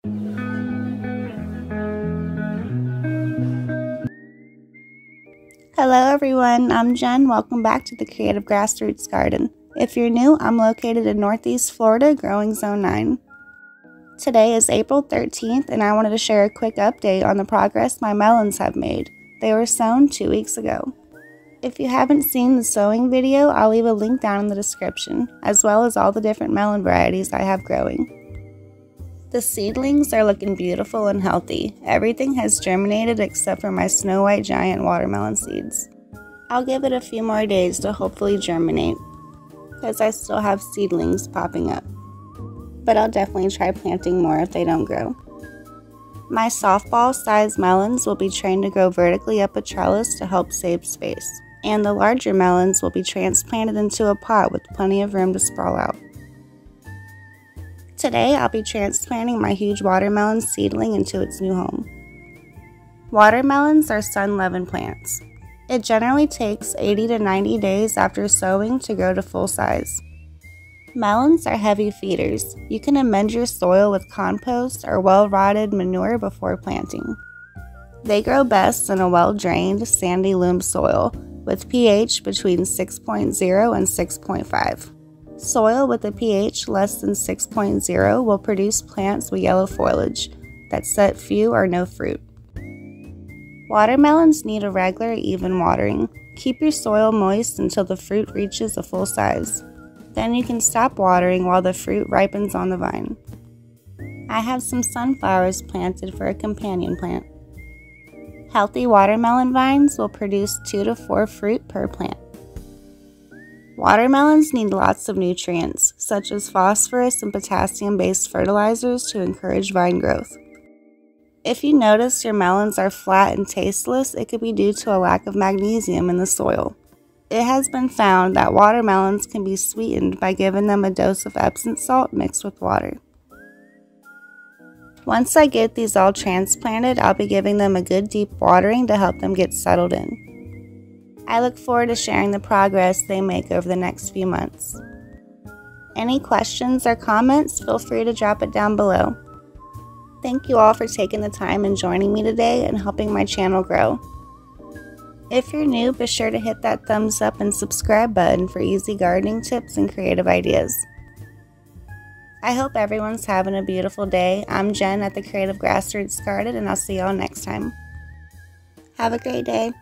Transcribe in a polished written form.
Hello everyone, I'm Jen. Welcome back to the Creative Grassroots Garden. If you're new, I'm located in Northeast Florida, growing Zone 9. Today is April 13th and I wanted to share a quick update on the progress my melons have made. They were sown 2 weeks ago. If you haven't seen the sowing video, I'll leave a link down in the description, as well as all the different melon varieties I have growing. The seedlings are looking beautiful and healthy. Everything has germinated except for my snow white giant watermelon seeds. I'll give it a few more days to hopefully germinate, because I still have seedlings popping up. But I'll definitely try planting more if they don't grow. My softball-sized melons will be trained to grow vertically up a trellis to help save space, and the larger melons will be transplanted into a pot with plenty of room to sprawl out. Today, I'll be transplanting my huge watermelon seedling into its new home. Watermelons are sun-loving plants. It generally takes 80 to 90 days after sowing to grow to full size. Melons are heavy feeders. You can amend your soil with compost or well-rotted manure before planting. They grow best in a well-drained, sandy loam soil with pH between 6.0 and 6.5. Soil with a pH less than 6.0 will produce plants with yellow foliage that set few or no fruit. Watermelons need a regular, even watering. Keep your soil moist until the fruit reaches a full size. Then you can stop watering while the fruit ripens on the vine. I have some sunflowers planted for a companion plant. Healthy watermelon vines will produce 2 to 4 fruit per plant. Watermelons need lots of nutrients, such as phosphorus and potassium-based fertilizers to encourage vine growth. If you notice your melons are flat and tasteless, it could be due to a lack of magnesium in the soil. It has been found that watermelons can be sweetened by giving them a dose of Epsom salt mixed with water. Once I get these all transplanted, I'll be giving them a good deep watering to help them get settled in. I look forward to sharing the progress they make over the next few months. Any questions or comments, feel free to drop it down below. Thank you all for taking the time and joining me today and helping my channel grow. If you're new, be sure to hit that thumbs up and subscribe button for easy gardening tips and creative ideas. I hope everyone's having a beautiful day. I'm Jen at the Creative Grassroots Garden and I'll see y'all next time. Have a great day.